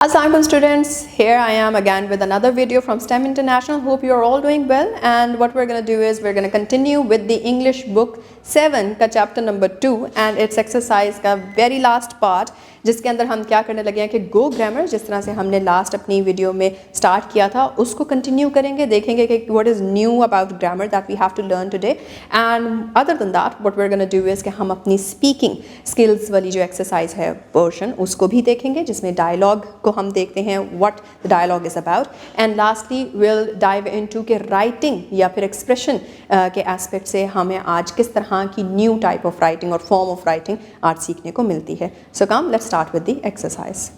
Assalamualaikum students, here I am again with another video from STEM International. Hope you are all doing well, and what we're going to do is we're going to continue with the English book 7 का chapter number 2 and its exercise का very last part, जिसके अंदर हम क्या करने लगे हैं कि गो ग्रामर जिस तरह से हमने लास्ट अपनी वीडियो में स्टार्ट किया था उसको कंटिन्यू करेंगे, देखेंगे कि what is new about grammar that we have to learn today. And other than that what we are gonna do is कि हम अपनी स्पीकिंग स्किल्स वाली जो एक्सरसाइज है पोर्शन उसको भी देखेंगे, जिसमें डायलॉग को हम देखते हैं what the dialogue is about. And lastly will dive into के राइटिंग या फिर एक्सप्रेशन के एस्पेक्ट से हमें आज किस तरह की न्यू टाइप ऑफ राइटिंग और फॉर्म ऑफ राइटिंग आज सीखने को मिलती है. So come let's start with the exercise.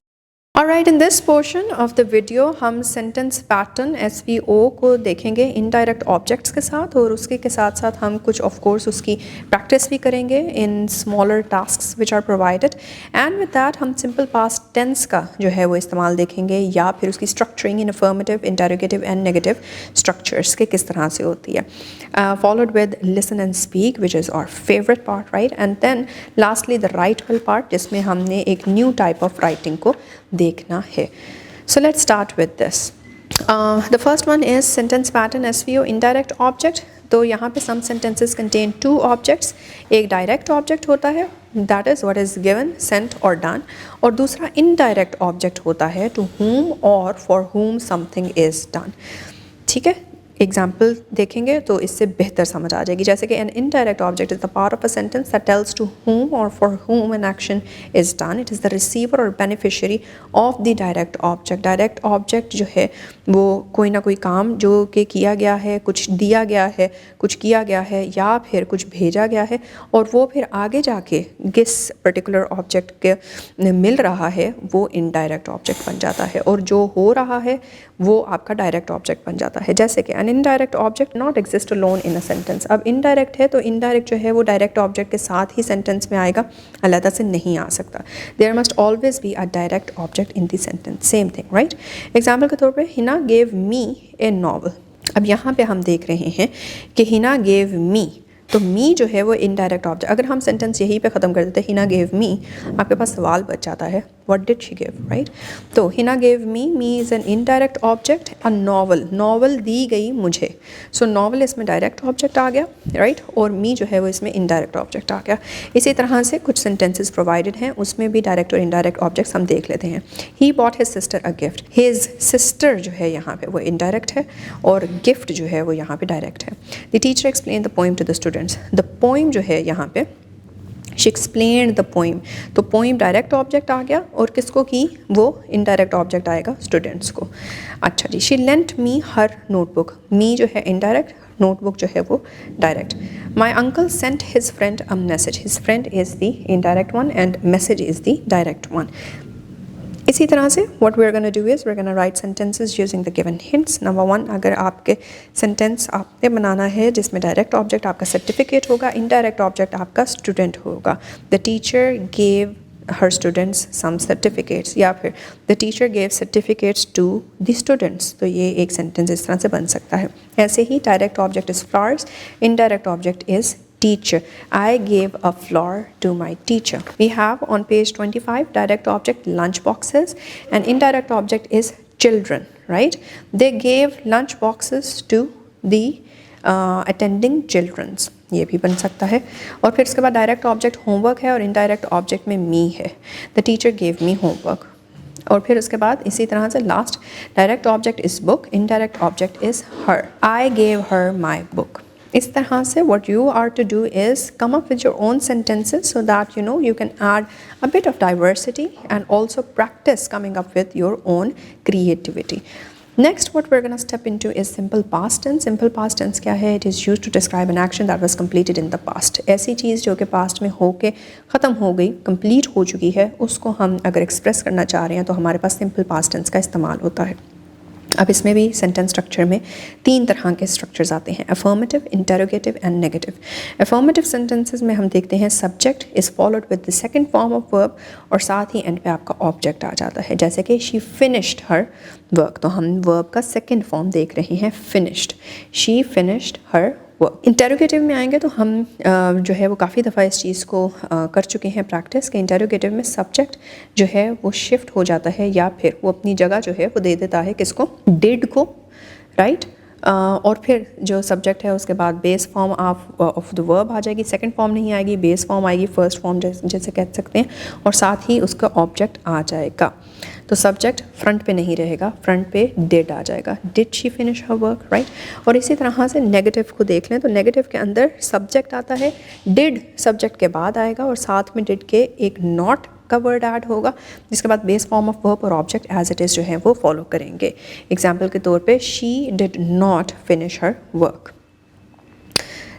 Alright, in this portion of the video हम sentence pattern SVO को देखेंगे indirect objects के साथ, और उसके के साथ साथ हम कुछ of course उसकी practice भी करेंगे in smaller tasks which are provided, and with that हम simple past tense का जो है वो इस्तेमाल देखेंगे, या फिर उसकी structuring in affirmative, interrogative and negative structures के किस तरह से होती है, followed with listen and speak which is our favorite part, right? And then lastly the write well part जिसमें हमने एक new type of writing को देखना है. So let's start with this. The first one is sentence pattern SVO indirect object. तो यहाँ पे some sentences contain two objects. एक direct object होता है, that is what is given, sent or done, और दूसरा indirect object होता है to whom or for whom something is done. ठीक है, एग्जाम्पल देखेंगे तो इससे बेहतर समझ आ जाएगी. जैसे कि an indirect object is the part of a sentence that tells to whom और for whom an action is done. It is the receiver और beneficiary of the direct object. Direct object जो है वो कोई ना कोई काम जो कि किया गया है, कुछ दिया गया है, कुछ किया गया है, या फिर कुछ भेजा गया है, और वो फिर आगे जाके किस पर्टिकुलर ऑब्जेक्ट के मिल रहा है वो इनडायरेक्ट ऑब्जेक्ट बन जाता है, और जो हो रहा है वो आपका डायरेक्ट ऑब्जेक्ट बन जाता है. जैसे कि an indirect object not exist alone in a sentence. अब इनडायरेक्ट है तो इनडायरेक्ट जो है वो डायरेक्ट ऑब्जेक्ट के साथ ही सेंटेंस में आएगा, अलग से नहीं आ सकता. There must always be a direct object in the sentence. Same thing, right? Example के तौर पर Hina gave me a novel. अब यहाँ पे हम देख रहे हैं कि हिना गेव मी, तो मी जो है वो इनडायरेक्ट ऑब्जेक्ट. अगर हम सेंटेंस यहीं पे ख़त्म कर देते हैं हिना गेव मी, आपके पास सवाल बच जाता है what did she give, right? तो Hina gave me is an indirect object. A novel, novel दी गई मुझे, सो नॉवल इसमें डायरेक्ट ऑब्जेक्ट आ गया, राइट? और मी जो है वो इसमें इनडायरेक्ट ऑब्जेक्ट आ गया. इसी तरह से कुछ सेंटेंसेस प्रोवाइडेड हैं, उसमें भी डायरेक्ट और इनडायरेक्ट ऑब्जेक्ट्स हम देख लेते हैं. He bought his sister a gift. His sister जो है यहाँ पे वो इनडायरेक्ट है, और गिफ्ट जो है वो यहाँ पे डायरेक्ट है. The teacher explain the poem to the students. The poem जो है यहाँ पे शी एक्सप्लेन्ड द पोइम, तो पोइम डायरेक्ट ऑब्जेक्ट आ गया, और किसको की वो इनडायरेक्ट ऑब्जेक्ट आएगा स्टूडेंट्स को. अच्छा जी, she lent me her notebook. Me जो है इनडायरेक्ट, नोटबुक जो है वो direct. My uncle sent his friend a message. His friend is the indirect one and message is the direct one. इसी तरह से what we are going to do is we are going to write sentences using the given hints. Number 1, अगर आपके sentence आपने बनाना है जिसमें direct object आपका certificate होगा, इनडायरेक्ट ऑब्जेक्ट आपका स्टूडेंट होगा. The teacher gave her students some certificates, या फिर the teacher gave certificates to the students. तो ये एक सेंटेंस इस तरह से बन सकता है. ऐसे ही direct object is flowers, indirect object is teacher. I gave a flower to my teacher. We have on page 25 direct object lunch boxes, and indirect object is children, right? They gave lunch boxes to the attending children's. ये भी बन सकता है. और फिर इसके बाद direct object homework है, और इनडायरेक्ट ऑब्जेक्ट में मी है. The teacher gave me homework. और फिर उसके बाद इसी तरह से last direct object is book, indirect object is her. I gave her my book. इस तरह से what you are to do is come up with your own sentences so that you can add a bit of diversity and also practice coming up with your own creativity. Next, what we're going to step into is simple past tense. Simple past tense क्या है? It is used to describe an action that was completed in the past. ऐसी चीज़ जो कि past में होके ख़त्म हो गई, complete हो चुकी है, उसको हम अगर express करना चाह रहे हैं तो हमारे पास simple past tense का इस्तेमाल होता है. अब इसमें भी सेंटेंस स्ट्रक्चर में 3 तरह के स्ट्रक्चर्स आते हैं, affirmative, interrogative and negative. Affirmative sentences में हम देखते हैं subject is followed with the second form of verb, और साथ ही एंड पे आपका ऑब्जेक्ट आ जाता है. जैसे कि शी फिनिश्ड हर वर्क, तो हम वर्ब का सेकंड फॉर्म देख रहे हैं finished. She finished her work. Interrogative में आएंगे तो हम जो है वो काफ़ी दफ़ा इस चीज़ को कर चुके हैं प्रैक्टिस कि इंटेरोगेटिव में सब्जेक्ट जो है वो शिफ्ट हो जाता है या फिर वो अपनी जगह जो है वो दे देता है किसको, डिड को, राइट। और फिर जो सब्जेक्ट है उसके बाद base form of the verb आ जाएगी, सेकंड फॉर्म नहीं आएगी, बेस फॉर्म आएगी, फर्स्ट फॉर्म जैसे कह सकते हैं, और साथ ही उसका ऑब्जेक्ट आ जाएगा। तो सब्जेक्ट फ्रंट पे नहीं रहेगा, फ्रंट पे डिड आ जाएगा, did she finish her work, right. और इसी तरह से नेगेटिव को देख लें तो नेगेटिव के अंदर सब्जेक्ट आता है, डिड सब्जेक्ट के बाद आएगा और साथ में डिड के एक नॉट का वर्ड ऐड होगा, जिसके बाद बेस फॉर्म ऑफ वर्ब और ऑब्जेक्ट एज इट इज़ जो है वो फॉलो करेंगे। एग्जाम्पल के तौर पे she did not finish her work.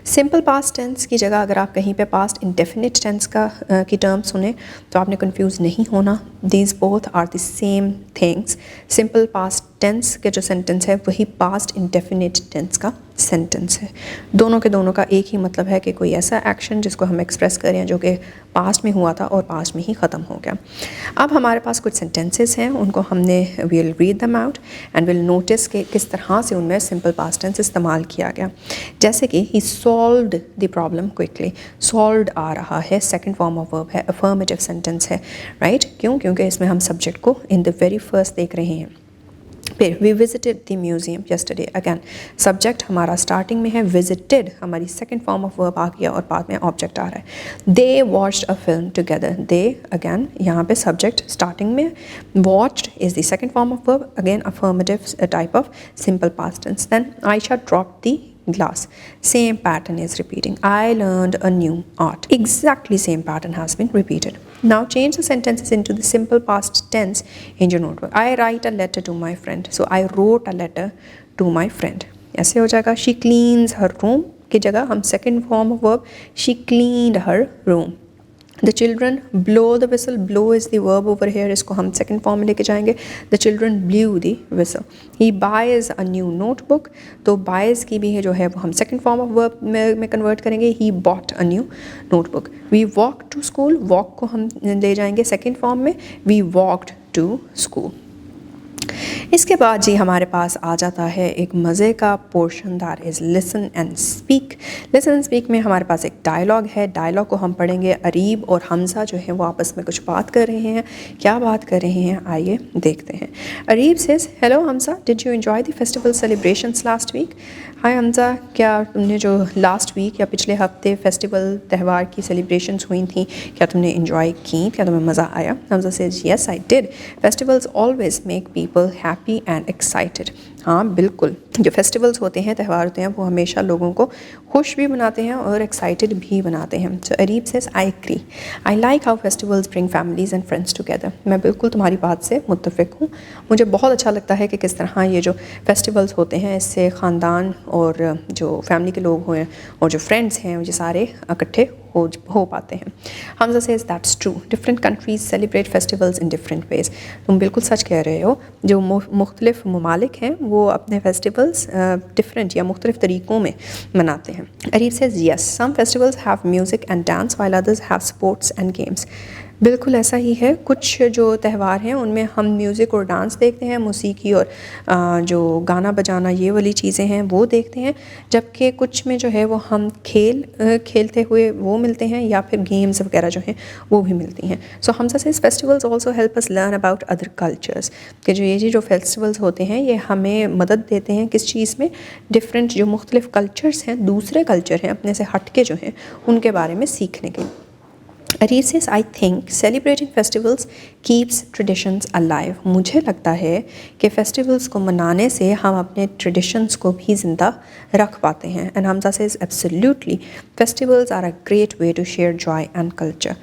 Simple past tense की जगह अगर आप कहीं पे पास्ट इंडेफिनिट टेंस की टर्म सुने तो आपने कंफ्यूज नहीं होना। These both are the same things. Simple past tense के जो सेंटेंस है वही पास्ट इंडेफिनिट टेंस का सेंटेंस है। दोनों के दोनों का एक ही मतलब है कि कोई ऐसा एक्शन जिसको हम एक्सप्रेस करें जो कि पास्ट में हुआ था और पास्ट में ही ख़त्म हो गया। अब हमारे पास कुछ सेंटेंसेस हैं, उनको हमने will read them out and will notice कि किस तरह से उनमें सिंपल पास्ट टेंस इस्तेमाल किया गया। जैसे कि ही solved the problem quickly, solved आ रहा है, सेकंड फॉर्म ऑफ वर्ब है, अफर्मेटिव सेंटेंस है, राइट। क्यों? क्योंकि इसमें हम सब्जेक्ट को इन द वेरी फर्स्ट देख रहे हैं। फिर we visited the museum yesterday, again subject हमारा स्टार्टिंग में है, विजिटेड हमारी सेकंड फॉर्म ऑफ वर्ब आ गया और बाद में ऑब्जेक्ट आ रहा है। They watched a film together, they again यहाँ पे सब्जेक्ट स्टार्टिंग में, watched is the second form of verb, again affirmative type of simple past tense. Then Ayesha dropped the glass, same pattern is repeating. I learned a new art, exactly same pattern has been repeated. Now change the sentences into the simple past tense in your notebook. I write a letter to my friend, so I wrote a letter to my friend. ऐसे हो जाएगा। she cleans her room की जगह हम second form of verb she cleaned her room. The children blow the whistle, blow is the verb over here, इसको हम second form में लेके जाएंगे। The children blew the whistle. He buys a new notebook, तो buys की भी है जो है वो हम second form of verb में convert करेंगे। He bought a new notebook. We walked to school, walk को हम ले जाएंगे second form में, we walked to school। इसके बाद जी हमारे पास आ जाता है एक मज़े का portion, that is listen and speak. Listen and speak में हमारे पास एक डायलॉग है, डायलॉग को हम पढ़ेंगे। अरीब और हमज़ा जो है वो आपस में कुछ बात कर रहे हैं। क्या बात कर रहे हैं आइए देखते हैं। Areeb says, hello Hamza, did you enjoy the festival celebrations last week? Hi Hamza, क्या तुमने जो लास्ट वीक या पिछले हफ्ते फेस्टिवल त्यौहार की सेलिब्रेशंस हुई थी क्या तुमने इन्जॉय की, क्या तुम्हें मज़ा आया? Hamza says, yes I did, festivals always make people happy and excited. हाँ बिल्कुल, जो फेस्टिवल्स होते हैं, त्यौहार होते हैं, वो हमेशा लोगों को खुश भी बनाते हैं और एक्साइटेड भी बनाते हैं। So Areeb says, I agree, I like how festivals bring families and friends together. मैं बिल्कुल तुम्हारी बात से मुत्तफ़िक हूँ। मुझे बहुत अच्छा लगता है कि किस तरह ये जो फेस्टिवल्स होते हैं इससे ख़ानदान और जो फैमिली के लोग हुए और जो फ्रेंड्स हैं ये सारे इकट्ठे हो पाते हैं। Hamza says, that's true, different countries celebrate festivals in different ways. तुम बिल्कुल सच कह रहे हो, जो मुख्तलिफ ममालिक हैं वो अपने फेस्टिवल्स डिफरेंट या मुख्तलिफ तरीक़ों में मनाते हैं। Areeb says, yes, some festivals have music and dance while others have sports and games. बिल्कुल ऐसा ही है, कुछ जो त्यौहार हैं उनमें हम म्यूज़िक और डांस देखते हैं, मौसीकी और जो गाना बजाना ये वाली चीज़ें हैं वो देखते हैं, जबकि कुछ में जो है वो हम खेलते हुए वो मिलते हैं या फिर गेम्स वगैरह जो हैं वो भी मिलती हैं। So Hamza says, festivals also help us learn about other cultures, कि जो ये जो फेस्टिवल्स होते हैं ये हमें मदद देते हैं किस चीज़ में, डिफरेंट जो मुख्तलिफ कल्चर्स हैं, दूसरे कल्चर हैं अपने से हट के जो हैं उनके बारे में सीखने के। Areeb says, I think celebrating festivals keeps traditions alive. मुझे लगता है कि फेस्टिवल्स को मनाने से हम अपने ट्रेडिशंस को भी ज़िंदा रख पाते हैं। And Hamza says, absolutely, festivals are a great way to share joy and culture.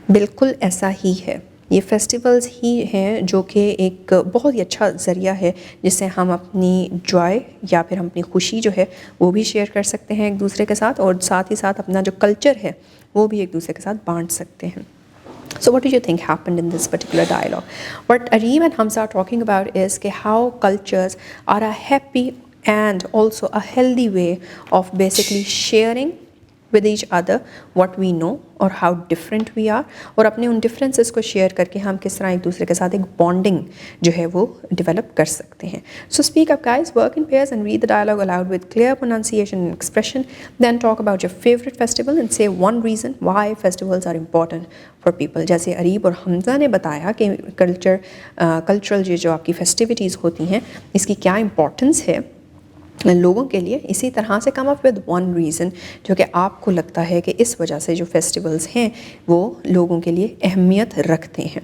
बिल्कुल ऐसा ही है, ये फेस्टिवल्स ही हैं जो कि एक बहुत ही अच्छा ज़रिया है जिससे हम अपनी जॉय या फिर हम अपनी खुशी जो है वो भी शेयर कर सकते हैं एक दूसरे के साथ, और साथ ही साथ अपना जो कल्चर है वो भी एक दूसरे के साथ बांट सकते हैं। So what do you think happened in this particular dialogue? What Areeb and Hamza are talking about is how cultures are a happy and also a healthy way of basically sharing with each other what we know और how different we are, और अपने उन differences को share करके हम किस तरह एक दूसरे के साथ एक bonding जो है वो develop कर सकते हैं. So speak up guys, work in pairs and read the dialogue aloud with clear pronunciation and expression. Then talk about your favorite festival and say one reason why festivals are important for people. जैसे अरीब और हमज़ा ने बताया कि cultural जो आपकी festivities होती हैं इसकी क्या importance है लोगों के लिए. इसी तरह से come up with one reason जो कि आपको लगता है कि इस वजह से जो फेस्टिवल्स हैं वो लोगों के लिए अहमियत रखते हैं.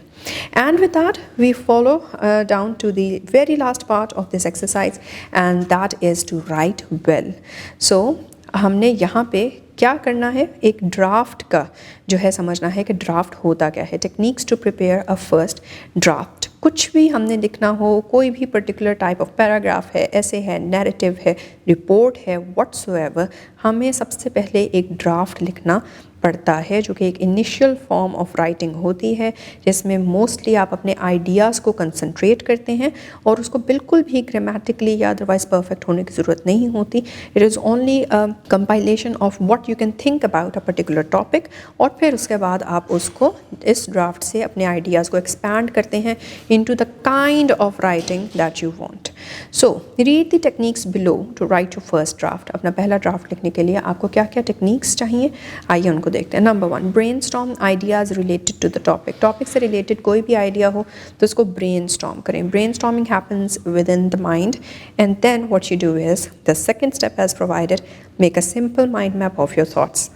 And with that we follow down to the very last part of this exercise and that is to write well. So हमने यहाँ पे क्या करना है, एक ड्राफ्ट का जो है समझना है कि ड्राफ्ट होता क्या है. Techniques to prepare a first draft. कुछ भी हमने लिखना हो, कोई भी पर्टिकुलर टाइप ऑफ पैराग्राफ है, ऐसे है, नैरेटिव है, रिपोर्ट है, व्हाट्सोएवर, हमें सबसे पहले एक ड्राफ्ट लिखना पड़ता है जो कि एक इनिशियल फॉर्म ऑफ राइटिंग होती है जिसमें मोस्टली आप अपने आइडियाज़ को कंसंट्रेट करते हैं और उसको बिल्कुल भी ग्रामेटिकली या अदरवाइज परफेक्ट होने की ज़रूरत नहीं होती. It is only a compilation of what you can think about a particular topic और फिर उसके बाद आप उसको इस ड्राफ्ट से अपने आइडियाज़ को एक्सपैंड करते हैं into the kind of writing that you want. So read the techniques below to write your first draft. अपना पहला ड्राफ्ट लिखने के लिए आपको क्या क्या टेक्निक्स चाहिए आइए उनको देखते हैं. Number 1, brainstorm ideas related to the topic. Topic से रिलेटेड कोई भी आइडिया हो तो उसको brainstorm करें. brainstorming happens within the mind and then what you do is the second step as provided, make a simple mind map of your thoughts.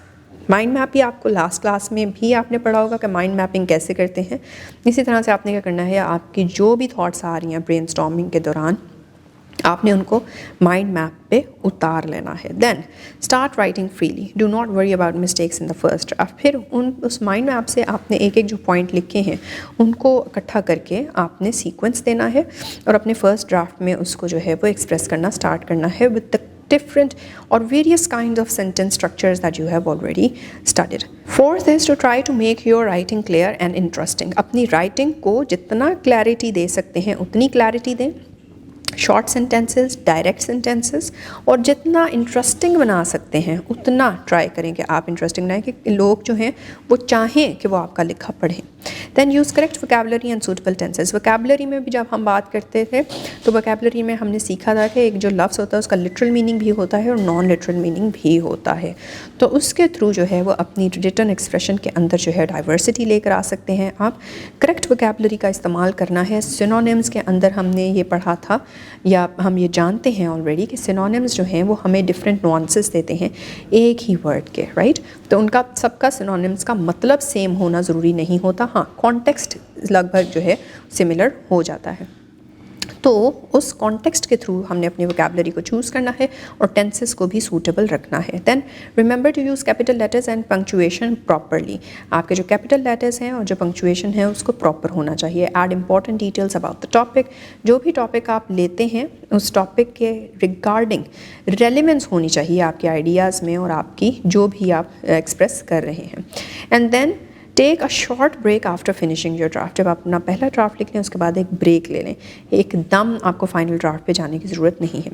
Mind map ही आपको last class में भी आपने पढ़ा होगा कि माइंड मैपिंग कैसे करते हैं. इसी तरह से आपने क्या करना है, आपकी जो भी थॉट्स आ रही हैं ब्रेनस्टॉर्मिंग के दौरान आपने उनको माइंड मैप पे उतार लेना है. Then start writing freely, do not worry about mistakes in the first draft. फिर उस माइंड मैप से आपने एक एक जो पॉइंट लिखे हैं उनको इकट्ठा करके आपने सीक्वेंस देना है और अपने फर्स्ट ड्राफ्ट में उसको जो है वो एक्सप्रेस करना स्टार्ट करना है with the different or various kinds of sentence structures that you have already studied. Fourth is to try to make your writing clear and interesting. अपनी writing को जितना clarity दे सकते हैं उतनी clarity दें. शॉर्ट सेंटेंसेस, डायरेक्ट सेंटेंसेस, और जितना interesting बना सकते हैं उतना ट्राई करें कि आप इंटरेस्टिंग बनाएं कि लोग जो हैं वो चाहें कि वो आपका लिखा पढ़ें. Then use correct vocabulary and suitable tenses. Vocabulary में भी जब हम बात करते थे तो वोकैबुलरी में हमने सीखा था कि एक जो लफ्ज़ होता है उसका लिटरल मीनिंग भी होता है और नॉन लिटरल मीनिंग भी होता है. तो उसके थ्रू जो है वो अपनी रिटन एक्सप्रेशन के अंदर जो है डाइवर्सिटी लेकर आ सकते हैं. आप करेक्ट वोकैबुलरी का इस्तेमाल करना है. सिनोनिम्स के अंदर हमने ये पढ़ा था या हम ये जानते हैं ऑलरेडी कि सिनोनिम्स जो हैं वो हमें डिफरेंट नुआंसेस देते हैं एक ही वर्ड के, राइट. तो उनका सबका सिनोनिम्स का मतलब सेम होना ज़रूरी नहीं होता. हाँ, कॉन्टेक्स्ट लगभग जो है सिमिलर हो जाता है. तो उस कॉन्टेक्स्ट के थ्रू हमने अपनी वोकैबुलरी को चूज़ करना है और टेंसेस को भी सूटेबल रखना है. Then remember to use capital letters and punctuation properly. आपके जो कैपिटल लेटर्स हैं और जो पंक्चुएशन है उसको प्रॉपर होना चाहिए. Add important details about the topic. जो भी टॉपिक आप लेते हैं उस टॉपिक के रिगार्डिंग रेलिवेंस होनी चाहिए आपके आइडियाज़ में और आपकी जो भी आप एक्सप्रेस कर रहे हैं. And then take a short break after finishing your draft. जब आप अपना पहला ड्राफ्ट लिख लें उसके बाद एक ब्रेक ले लें. एकदम आपको फाइनल ड्राफ्ट पे जाने की ज़रूरत नहीं है.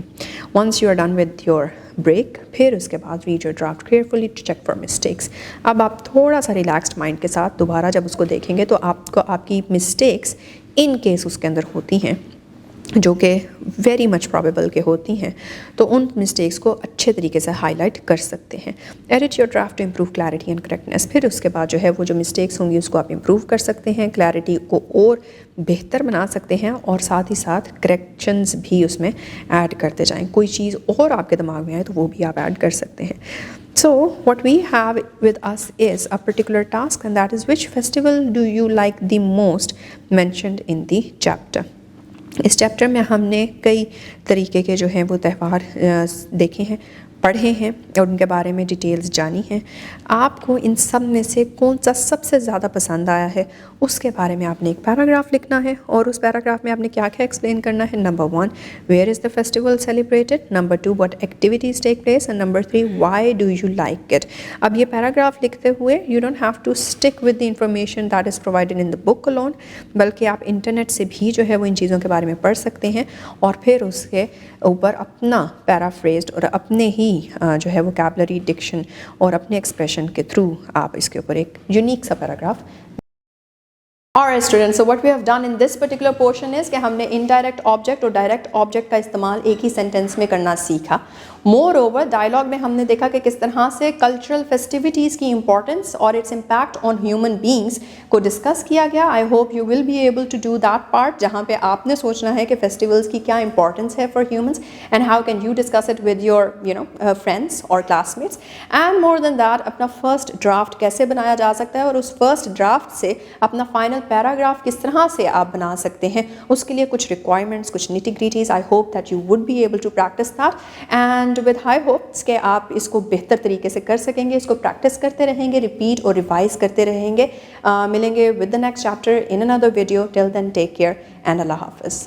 Once you are done with your break फिर उसके बाद read your draft carefully to check for mistakes. अब आप थोड़ा सा रिलैक्स्ड माइंड के साथ दोबारा जब उसको देखेंगे तो आपको आपकी मिस्टेक्स इन केस उसके अंदर होती हैं जो कि वेरी मच प्रॉबेबल के होती हैं तो उन मिस्टेक्स को अच्छे तरीके से हाईलाइट कर सकते हैं. Edit your draft to improve clarity and correctness. फिर उसके बाद जो है वो जो मिस्टेक्स होंगी उसको आप इम्प्रूव कर सकते हैं, क्लैरिटी को और बेहतर बना सकते हैं और साथ ही साथ करेक्शंस भी उसमें ऐड करते जाएं. कोई चीज़ और आपके दिमाग में आए तो वो भी आप ऐड कर सकते हैं. So what we have with us is a particular task and that is which festival do you like the most mentioned in the chapter. इस चैप्टर में हमने कई तरीके के जो हैं वो त्यौहार देखे हैं, पढ़े हैं और उनके बारे में डिटेल्स जानी हैं. आपको इन सब में से कौन सा सबसे ज़्यादा पसंद आया है उसके बारे में आपने एक पैराग्राफ लिखना है और उस पैराग्राफ में आपने क्या क्या एक्सप्लेन करना है. Number 1, where is the festival celebrated. Number 2, what activities take place. And number 3, why do you like it. अब ये पैराग्राफ लिखते हुए you don't have to stick with the information that is provided in the book alone, बल्कि आप internet से भी जो है वो इन चीज़ों के बारे में पढ़ सकते हैं और फिर उसके ऊपर अपना पैराफ्रेज्ड और अपने ही जो है वोकैबुलरी, डिक्शन और अपने एक्सप्रेशन के थ्रू आप इसके ऊपर एक यूनिक सा paragraph. Alright students, so what we have done in this particular portion is कि हमने indirect object और direct object का इस्तेमाल एक ही sentence में करना सीखा। Moreover, dialogue में हमने देखा कि किस तरह से cultural festivities की importance और its impact on human beings को discuss किया गया। I hope you will be able to do that part जहाँ पे आपने सोचना है कि festivals की क्या importance है for humans and how can you discuss it with your friends or classmates, and more than that अपना first draft कैसे बनाया जा सकता है और उस first draft से अपना final पैराग्राफ किस तरह से आप बना सकते हैं, उसके लिए कुछ रिक्वायरमेंट्स, कुछ nitty gritties. I hope that you would be able to practise that and with high hopes कि आप इसको बेहतर तरीके से कर सकेंगे, इसको प्रैक्टिस करते रहेंगे, रिपीट और रिवाइज करते रहेंगे। मिलेंगे with the next chapter in another video. Till then take care and अल्लाह हाफिज़।